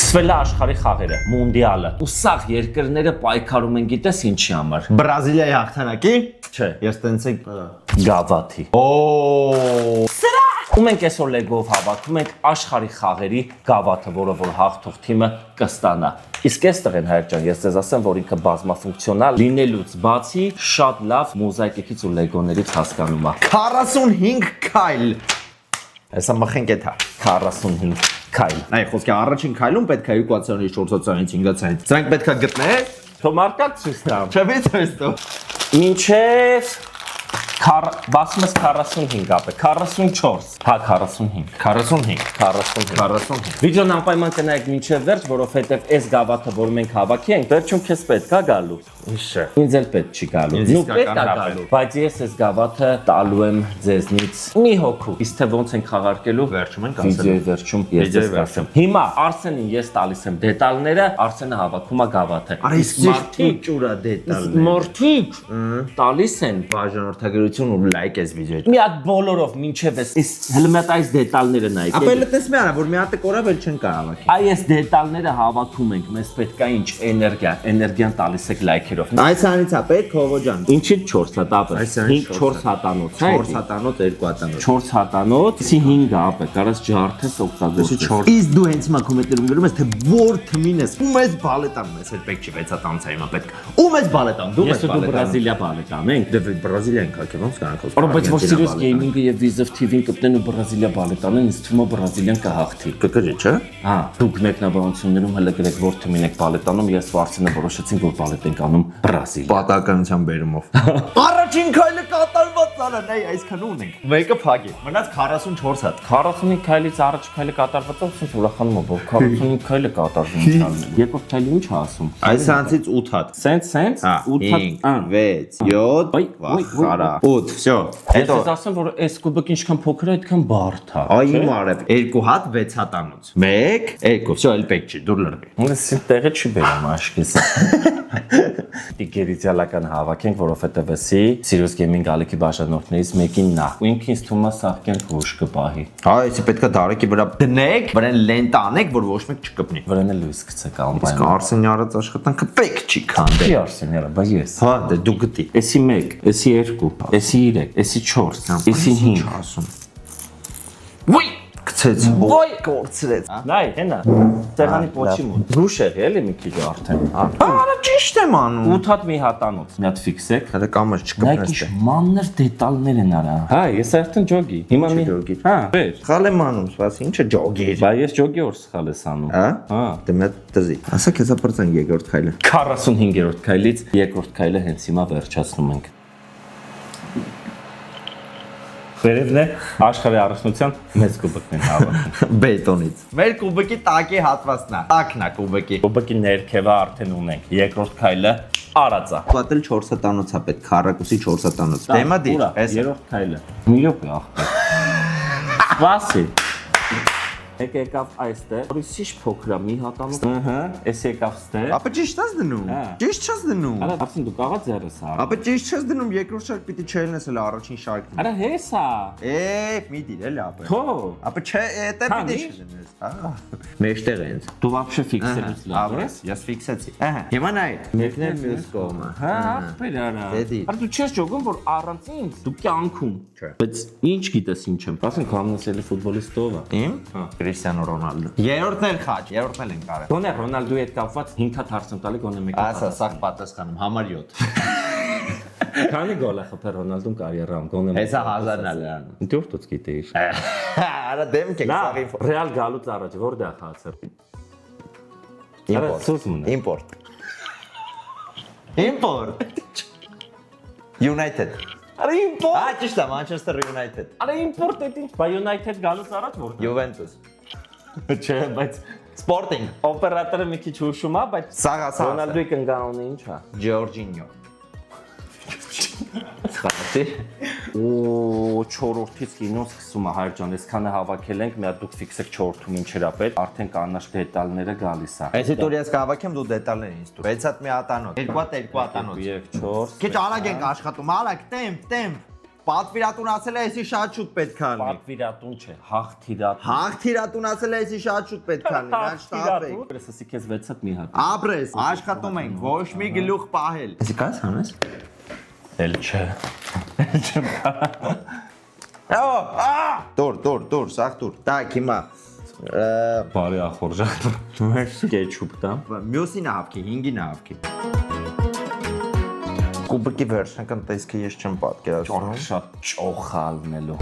Սկսվել է աշխարհի խաղերը, մունդիալը։ Ու սաղ երկրները պայքարում են գիտես ինչի համար։ Բրազիլիայի հաղթանակի։ Չէ, Ես տենց եմ գավաթի։ Օ Ու մենք այսօր լեգով հավաքում ենք աշխարհի խաղերի գավաթը, որը որ հաղթող թիմը կստանա։ Իսկ այստեղ են հայր ջան, ես ձեզ ասեմ, որ ինքը բազմաֆունկցիոնալ լինելուց բացի շատ լավ մոզաիկից ու լեգոներից հասկանում է։ 45 քայլ։ Հեսա մխենք էթա 45 քայլ։ Այ խոսքի առաջին քայլում պետք է 2-ից 4-ից 5-ից։ Սրանք պետք է գտնել։ Թո մարկած ցույց տամ։ Չվեց էստո։ Մինչև բացում ես 45 ապե, 44, հա 45, 45 Վիդեոն անպայման կնայեք մինչև վերջ, որովհետև այս գավաթը, որ մենք հավաքի ենք, վերջում քեզ պետք է գալու։ Իշը։ Ինձ էլ պետք չի գալու։ Նու պետք է գալու։ Բայց ես այս գավաթը տալու եմ ձեզնից մի հոգու։ Իսկ թե ոնց ենք խաղարկելու, Վերջում ենք ասելու։ Վիդեոյի վերջում ես ձեզ կասեմ։ Հիմա Արսենին ես տալիս եմ դետալները, Արսենը հավաքում է գավաթը։ Արա իսկ մարդիկ ջուրա դետալներ։ Մորթիկ տալիս են Բաժանորդագրություն ու լայք այս վիդեոյի։ մի հատ բոլորով մինչև այս հələ մի հատ այս դետալները նայեք։ Ապա էլ տես մի արա, որ մի հատ կորավ էլ չեն կարող հավաքի։ Այս դետալները հավաքում ենք, մեզ պետք է ինչ էներգիան տալիս եք լայքերով։ Այս անից է պետք Հովո ջան։ Ինչի 4 հատապը։ 4 հատանոց, հա։ 4 հատանոց, 2 հատանոց։ 4 հատանոց, իսի 5 ապը, կարաս ջարդես օգտագործես։ Իսկ դու հենց հիմա կոմենտներում գրում ես թե որ թմին ես։ Ում ես բալետան ես, այդ պետք չի 6 հատանոցը հիմա պետք։ Ում ես բալետան, դու ես բալետան։ Ես դու Բրազիլիա բալետան ենք։ Դե Բրազիլիան կա, ոնց կանանք խոսք։ Բայց որ Sirius Gaming-ը եւ Vizov TV-ն կպնեն ու Բրազիլիա բալետանեն, ինձ թվում է Բրազիլիան կհաղթի։ Կկրի, չէ։ Հա, դուք մեկնաբանություններում հələ գրեք որ թիմին եք բալետանում, ես ու Արսենը որոշեցինք որ բալետ ենք անում Բրազիլիա։ Պատահականության բերումով։ Առաջին քայլը կատարված արան, այ այսքան ունենք։ Մեկը փակի։ Մնաց 44 հատ։ 45 քայլից առաջ քայլը կատարված է, ուսում ուրախանում եմ, որ 45 քայլը կատարվում է։ Երկրորդ քայլը ինչ է ասում։ Այս անցից 8 հատ։ Սենց 8 հատ։ 6 7 8 всё։ Հետո ես ասեմ որ այս կուբը ինչքան փոքր է, այդքան բարդ է։ Այ իմ արև 2 հատ 6 հատանոց։ 1 2 всё, էլ պետք չի, դուր լրի։ Ես տեղը չի բերում աշկես։ Դիգերիցիալական հավաքենք, որովհետև էսի Sirius Gaming ալիքի բաժանորդներից մեկին նա։ Ու ինքն ինձ թվում է սաղկեն հուշ կպահի։ Հա, էսի պետքա դարեկի վրա դնեք, վրան լենտ անեք, որ ոչ մեկ չկպնի։ Վրան էլ լույս գցեք անպայման։ Իսկ Արսենի արած աշխատանքը պետք չի քանդել։ Չի Արսենյանը, բայց ես։ Հա, դե դու գտի։ Էսի 1, էսի 2, էսի 3, էսի 4, էսի 5 ասում։ Ոյ Գցեց, ոյ կորցրեց։ Նայ, հենա։ Տեղանի պոչի մոտ։ Հուշ եղի էլի մի քիչ արդեն։ Արա ճիշտ եմ անում։ 8 հատ մի հատանոց։ Մի հատ ֆիքսեք։ Հələ կամը Նայ չկպնես։ քիչ մաններ դետալներ են արա։ Հա, ես արդեն ջոգի։ Հիմա մի ջոգի։ Հա, բեր։ Սխալ եմ անում, սպաս ինչը ջոգի։ Բա ես ջոգի օր սխալ ես անում։ Հա։ Հա։ Դե մի հատ դզի։ Ասա քեզ ապրծան երկրորդ քայլը։ 45-րդ քայլից երկրորդ քայլը հենց հիմա վերջացնում ենք։ Վերևն է աշխարհի առողջության մեծ կուբկն են հավաքում։ Բետոնից։ Մեր կուբկի տակի հատվածն է։ Տակն է կուբկի։ Կուբկի ներքևը արդեն ունենք։ Երկրորդ քայլը արած է։ Պատել 4 հատանոց է պետք, քառակուսի 4 հատանոց։ Դեմա դի, էս երրորդ քայլը։ Մի րոպե ախպեր։ Վասի։ Եկավ այստեղ, որիսի փոքր է մի հատանոց։ Ահա, էս եկավ ստեղ։ Ապա ճիշտ ես դնում։ Ճիշտ չես դնում։ Արա, արդեն դու կաղա ձեռս հա։ Ապա ճիշտ չես դնում, երկրորդ շարք պիտի չելնես էլ առաջին շարքն։ Արա հեսա։ Մի դիր էլ ապա։ Թո։ Ապա չէ, էտե պիտի չլնես, հա։ Մեջտեղ է ինձ։ Դու вообще ֆիքսելուց լավ ես։ Ես ֆիքսեցի։ Ահա։ Հիմա նայ, մեկն է մյուս կողմը։ Հա, ախպեր արա։ Արա դու չես ճոգում, որ առանց ինձ դու կյանքում։ Չէ։ Բայց ինչ գիտես ինչ եմ։ Ասենք համնասելի ֆուտբոլիստով է։ Իմ։ Հա, Կրիստիանո Ռոնալդո։ Երրորդն էլ խաչ, երրորդն էլ են կարել։ Գոնե Ռոնալդոյի հետ կապված 5 հատ հարց եմ տալի գոնե մեկը։ Ասա, սաղ պատասխանում, համար 7։ Քանի գոլ է խփել Ռոնալդոն կարիերայում գոնե։ Հեսա 1000-ն էլ անում։ Դուրտուց գիտեիր։ Արա դեմ կեք սաղի։ Ռեալ գալուց առաջ որտեղ խացել։ Import։ United։ Արա իմպորտ։ Ա, ճիշտ է, Manchester United։ Արա իմպորտ է ինչ։ Բա United գալուց առաջ որտեղ։ Juventus։ Չէ, բայց Sporting։ օպերատորը մի քիչ հուշում է, բայց Սաղ։ Ռոնալդոյի կնգանունը ինչ է։ Jorginho։ Սխալի։ Ու 4-րդից կինոն սկսում է հայր ջան, այսքանը հավաքել ենք, մի հատ դուք ֆիքսեք 4-ում ինչեր է պետք, արդեն կանաչ դետալները գալիս է։ Այսի տոր ես կհավաքեմ դու դետալներ ինձ տուր։ 6 հատ մի հատանոց, 2 հատ 2 հատանոց։ 2 4 Քիչ արագ ենք աշխատում, արագ, տեմպ։ Պատվիրատուն ասել է, էսի շատ շուտ պետք է լինի։ Պատվիրատուն չէ, հաղթիրատուն։ Հաղթիրատուն ասել է, էսի շատ շուտ պետք է լինի, նա շտապ է։ Ես քեզ 6-ը մի հատ։ Ապրես, աշխատում ենք, ոչ մի գլուխ պահել։ Էսի կաս հանես։ Էլ չէ։ Տոր, սաղ տուր։ Так, հիմա Բարի ախորժակ։ Կեչուպ տամ։ մյուսին հավքի, 5-ին հավքի։ Կուբկի վերջնական տեսքը ես չեմ պատկերացնում։ Շատ ճոխալնելու։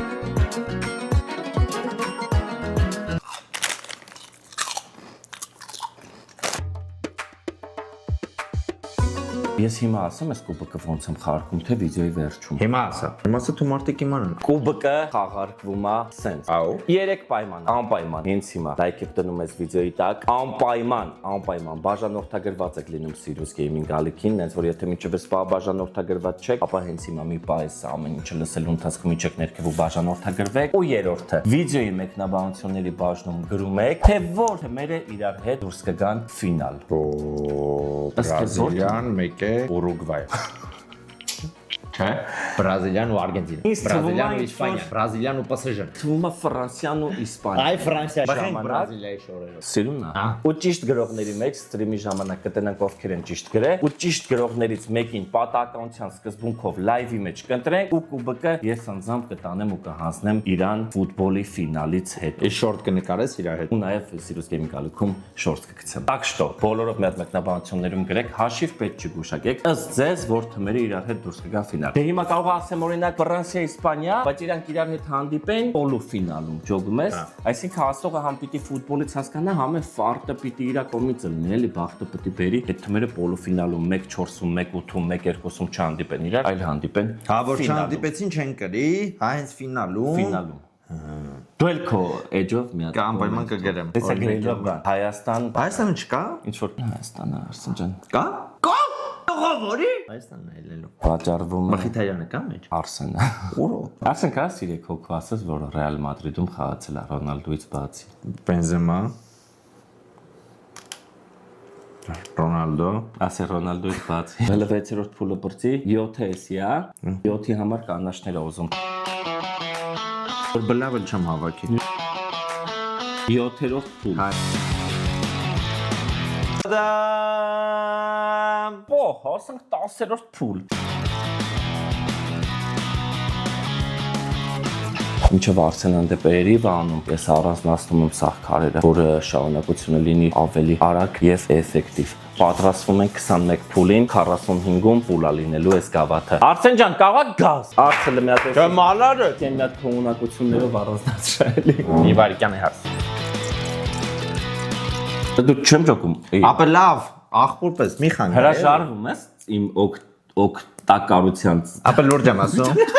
Ես հիմա ասեմ, այս կուբկը ոնց եմ խարկում, թե վիդեոյի վերջում։ Հիմա ասա თუ մարդիկ իմանան։ Կուբկը խաղարկվում է սենց։ Ահա։ 3 պայման, անպայման։ Հենց հիմա լայքեք դնում ես վիդեոյի տակ, անպայման բաժանորդագրված եք լինում Sirius Gaming ալիքին, հենց որ եթե մինչև սպա բաժանորդագրված չեք, ապա հենց հիմա մի պայ է ամեն ինչը լսելու ընթացքում իջեք ներքև ու բաժանորդագրվեք։ Ու երրորդը, վիդեոյի մեկնաբանությունների բաժնում գրում եք, թե որ թեմերը իրար հետ դուրս կգան ֆինալ։ Բրազիլիան, մեկ է Ուրուգվայ։ Չէ, Բրազիլիան ու Արգենտինա։ Բրազիլիան ու Իսպանիա, Բրազիլիան ու PSG։ Թվում է Ֆրանսիան ու Իսպանիան։ Այ Ֆրանսիա ժամանակ Բրազիլիայի շորերով։ Սիրուն է։ Ու ճիշտ գրողների մեջ ստրիմի ժամանակ կտնենք ովքեր են ճիշտ գրել, ու ճիշտ գրողներից մեկին պատահականության սկզբունքով լայվի մեջ կընտրենք ու կուբկը ես անձամբ կտանեմ ու կհանձնեմ Իրան ֆուտբոլի ֆինալից հետո։ Ես շորտ կնկարես իր հետ։ Ու նաև Sirius Gaming ալիքում շորտ կգցեմ։ Так что, բոլորով մեր մեկնաբանություններում գրեք, հաշիվ պետք չգուշակեք, ըստ ձեզ, որ թմերը իրար հետ դուրս կգան ֆինալ։ Դե հիմա կարող ասեմ օրինակ Ֆրանսիա, Իսպանիա, բայց իրանք իրար հետ հանդիպեն պոլուֆինալում, ջոգում ես, այսինքն հասողը համ պիտի ֆուտբոլից հասկանա, համ է ֆարտը պիտի իր կողմից լինի, էլի բախտը պիտի բերի, այդ թմերը պոլուֆինալում 1-4-ում, 1-8-ում, 1-2-ում չհանդիպեն իրար, այլ հանդիպեն Հա որ չհանդիպեցին չեն կրի, հա հենց ֆինալում։ Դու էլ քո էջով մի հատ Անպայման կգրեմ։ Տեսա գրելով կա Հայաստանը չկա։ ինչ որ Հայաստանը Արսեն ջան Կա։ Կա։ Ողորի։ Հայաստանն է ելելու։ վաճառվում է Մխիթարյանը կա մեջ։ Արսենը Ուրո Արսեն կա սիրեք հոգու ասես որ Ռեալ Մադրիդում խաղացել է Ռոնալդոից բացի Բենզեմա Ռոնալդո ասե Ռոնալդոից բացի հələ 6-րդ փուլը բրծի 7-ը էսի է 7-ի համար կանաչներ ուզում որ բլավը չեմ հավաքի 7-րդ փուլ Պոհ, ասենք 10-րդ փուլ Մինչև Արսենան դեպերի վանում ես առանձնացնում եմ սաղ քարերը, որը շարունակությունը լինի ավելի արագ եւ էֆեկտիվ։ Պատրաստվում ենք 21 փուլին, 45-ում փուլա լինելու էս գավաթը։ Արսեն ջան, կարող գազ։ Արսենը մի հատ Դե մալարը մի հատ քողունակություններով առանձնացրել։ Մի վարիկան է հարց Դու չեմ ճոկում։ Ապա լավ, աղբոր պես մի խանգար Հրաժարվում ես իմ օգտակարության։ Ապա լուրջ եմ ասում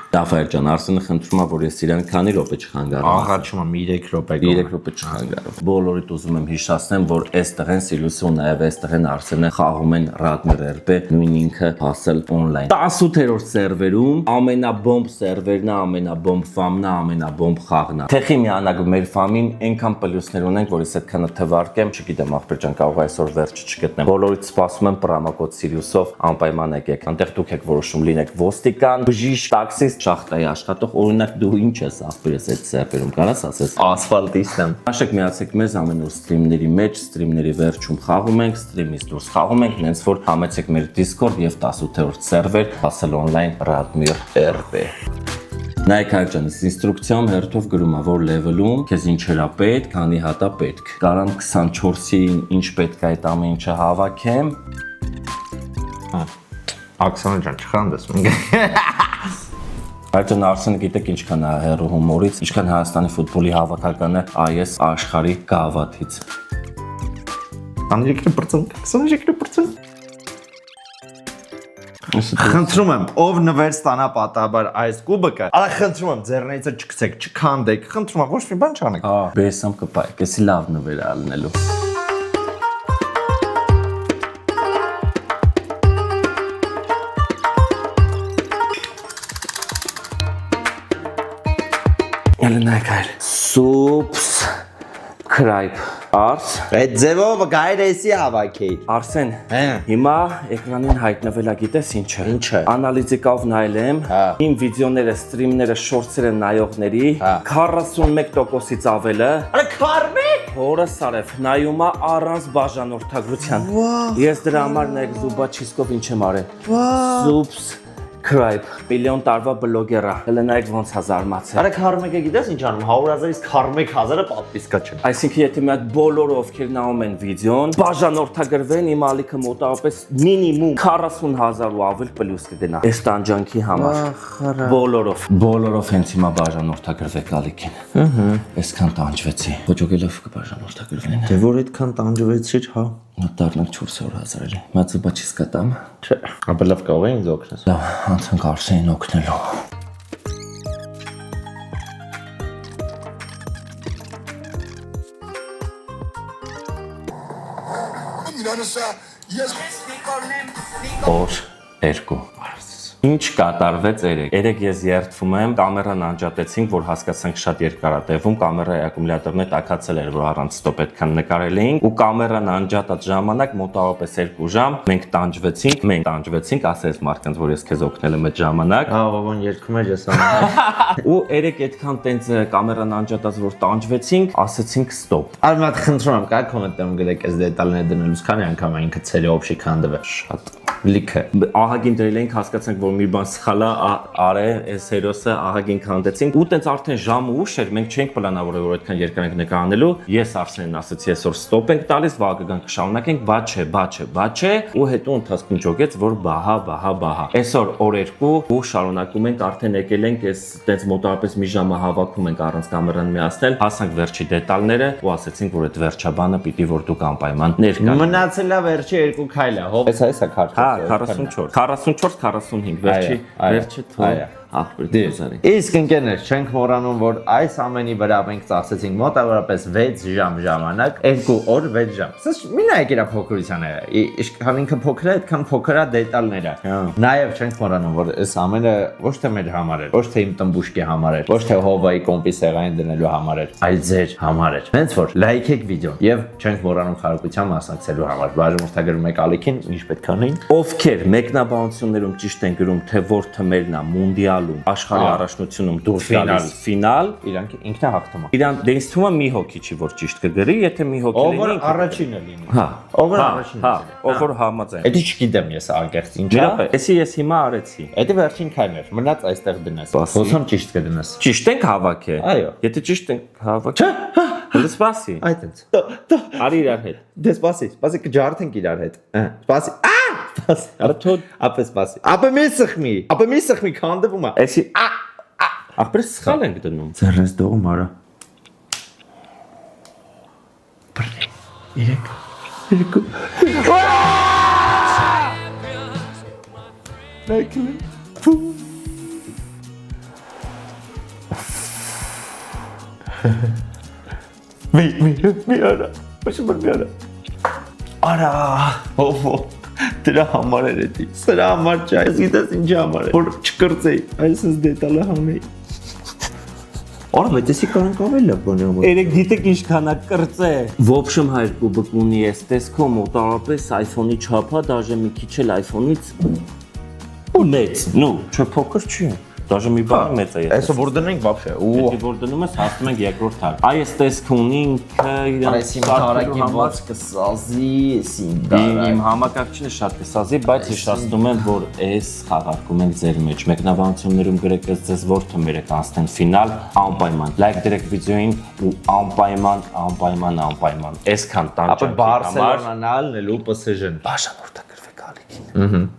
Դաֆայր ջան, Արսենը խնդրում է, որ ես իրան քանի րոպե չխանգարեմ։ Աղաչում եմ 3 րոպե 3 րոպե չխանգարեմ։ Բոլորիդ ուզում եմ հիշեցնեմ, որ այստեղեն Sirius-ը ու նաև այստեղեն Արսենը խաղում են Radmer RP, նույն ինքը հասել on-line։ 18-րդ սերվերում ամենաբոմբ սերվերն է, ամենաբոմբ ֆամն է, ամենաբոմբ խաղն է։ Թեխի միանակ մեր ֆամին այնքան պլյուսներ ունենք, որ ես այդքանը թվարկեմ, չգիտեմ, ախպեր ջան, կարող այսօր վերջը չգտնեմ։ Բոլորիդ սպասում եմ պրոմոկոդ Sirius-ով, անպայման եկեք։ Անտեղ դուք եք որոշում լինեք ոստիկան, բժիշկ, տաքսիստ շախտայի աշխատող, օրինակ դու ինչ ես ախպերես այդ սերվերում կարաս ասես ասֆալտիստ եմ Աշեք միացեք մեզ ամեն օր ստրիմների մեջ, ստրիմների վերջում խաղում ենք, ստրիմից դուրս խաղում ենք, հենց որ համեցեք մեր Discord եւ 18-րդ սերվեր, հասել on-line Radmer RP Նայեք հայջան, ինստրուկցիայում հերթով գրում է, որ level-ում քեզ ինչեր է պետք, քանի հատ է պետք։ Կարամ 24-ին ինչ պետք է այդ ամեն ինչը հավաքեմ։ Աքսանա ջան, չխանդես մենք Այդն Արսենը գիտեք ինչքան է հեռու հումորից, ինչքան Հայաստանի ֆուտբոլի հավաքականը այս աշխարհի գավաթից։ 23%։ Խնդրում եմ, ով նվեր ստանա պատահաբար այս կուբկը, այ խնդրում եմ ձեռնիցը չգցեք, չքանդեք, խնդրում եմ ոչ մի բան չանեք։ Բեսամ կպայք, էսի լավ նվեր է ալնելու։ Ելնայք այլ Subscribe Արս Այդ ձևով գայրեսի հավաքեի։ Արսեն Հա։ հիմա էկրանին հայտնվել է գիտես ինչը Ինչը։ Անալիզիկով նայել եմ Հա։ իմ վիդեոները, ստրիմները, շորտսերը նայողների Հա։ 41%-ից ավելը Արա քարմիկ։ Հորս արև նայում է առանց բաժանորդագրության Ես դրա համար նայեք Զուբաչիսկով ինչ եմ արել Subscribe միլիոն տարվա բլոգերա Հələ նայեք ոնց է զարմացել Արա քարմիկը գիտես ինչ անում 100,000-ից 41,000-ը պատվիսկա չէ։ Այսինքն եթե մի հատ բոլորը ովքեր նայում են վիդեոն բաժանորդագրվեն իմ ալիքը մոտավորապես մինիմում 40,000 ու ավել պլյուս կգնա Այս տանջանքի համար Բոլորով հենց հիմա բաժանորդագրվեք ալիքին Այսքան տանջվեցի Հոճոգելով կբաժանորդագրվեն Դե որ այդքան տանջվեցիր, հա։ Դառնանք 400,000 էլի Մածը բաչիս կտամ Չէ։ Ապա լավ կարող է ինձ օգնես։ Լավ, անցանք Արսենին օգնելու Օր, երկու Ինչ կատարվեց երեք ես երդվում եմ, կամերան անջատեցինք, որ հասկացանք շատ երկար է տևում, կամերայի ակումուլյատորն է տաքացել էր, որ առանց ստոպ այդքան նկարել էինք, ու կամերան անջատած ժամանակ մոտավորապես 2 ժամ մենք տանջվեցինք, ասես մարդկանց, որ ես քեզ օգնել եմ այդ ժամանակ։ Հա, ողոն երկում էր ես անում։ Ու երեք այդքան տենց կամերան անջատած, որ տանջվեցինք, ասեցինք ստոպ։ Արի մատ խնդրում եմ, կա կոմենտում գրեք այս դետալները դնելուց քանի անգամ ինքը ցելի օբշի քանդվել։ Շատ լիքը։ Ահագին դրել ենք, հասկացանք, որ մի բան սխալ է, արե, այս հերոսը ահագին քանդեցինք։ Ու տենց արդեն ժամը ուշ էր, մենք չենք պլանավորել, որ այդքան երկար ենք նկարանելու։ Ես Արսենին ասացի, այսօր ստոպ ենք տալիս, վաղը գանք շարունակենք, բա չէ, ու հետո ընթացքում ճոգեց, որ բահա։ Այսօր օր 2 ու շարունակում ենք, արդեն եկել ենք, այս տենց մոտավորապես մի ժամը հավաքում ենք առանց կամերան միացնել, հասանք վերջի դետալները ու ասեցինք, որ այդ վերջաբանը պիտի որ դուք անպայման ներկա։ Մնացել է վերջի 2 քայլը, հով։ Այս է քարտը։ Հա, 44-45, վերջի թող ախպեր դեզարի։ Իսկ ընկերներ, չենք մոռանում, որ այս ամենի վրա մենք ծախսեցինք մոտավորապես 6 ժամ ժամանակ, 2 օր 6 ժամ։ Սա մի նայեք իրա փոքրությանը, ինչքան ինքը փոքր է, այդքան փոքր է դետալները։ Նաև չենք մոռանում, որ այս ամենը ոչ թե մեր համար էր, ոչ թե իմ տնբուշկի համար էր, ոչ թե հովայի կոմպի սեղանին դնելու համար էր, այլ ձեր համար էր։ Հենց որ լայքեք վիդեոն եւ չենք մոռանում խարոքության մասնակցելու համար։ Բաժանորդագրում եք ալիքին, ինչ պետք է անեին։ Ովքեր մեկնաբանություններում ճիշտ են գրում, թե որ թմերն է մունդիալում, աշխարհի առաջնությունում դուրս գալիս ֆինալ, իրանք ինքն է հաղթում։ Իրան դե ինձ թվում է մի հոգի չի որ ճիշտ կգրի, եթե մի հոգի լինի։ Ով առաջինը լինի։ Հա, ով առաջինը։ Հա, ով որ համաձայն։ Էդի չգիտեմ ես ագեղծ ինչա։ Էսի ես հիմա արեցի։ Էդի վերջին քայլն էր։ Մնաց այստեղ դնես։ Ոսամ ճիշտ կդնես։ Ճիշտ ենք հավաքե։ Այո։ Եթե ճիշտ ենք հավաքե։ Հələ սպասի։ Այդտենց։ Արի իրար հետ։ Դե սպասի կջարդենք իրար հետ։ Սպասի։ Սպասի։ Արա թող Ապա սպասի։ Ապա մի սխմի քանդվում է։ էսի ախպեր սխալ ենք դնում։ Ձեռես դողում արա։ Բրի։ 3 մի արա։ Ոչ մի արա։ Արա, ով դրա համար էր էդի։ Սրա համար չէ, ես գիտես ինչի համար է, որ չկրծեի, այսպես դետալը հանեի։ Արա, մեծեսի կանք ավել լավ բան անում։ Երեք դիտեք ինչքան է կրծե։ В общем, հայր կուբիկ ունի այս տեսքով մոտավորապես iPhone-ի չափա, դաժե մի քիչ էլ iPhone-ից մեծ, նո, չէ փոքր չի։ Դաժե մի բան մեծ է։ Այսօր որ դնենք вообще։ Եթե որ դնում ես, հասնում ենք երկրորդ հար։ Այս տեսքը ունի ինքը իրան սարքին ված կսազի, իմ համակարգչինը շատ կսազի, բայց հիշեցնում եմ, որ այս խաղարկում ենք ձեր մեջ։ Մեկնաբանություններում գրեք ձեզ որ թմերը կանցնեն ֆինալ, անպայման։ Լայք դրեք վիդեոին ու անպայման։ Այսքան տանջանքի համար։ Ապա Բարսելոնան ալնելու PSG-ն։ Բաժանորդագրվեք ալիքին։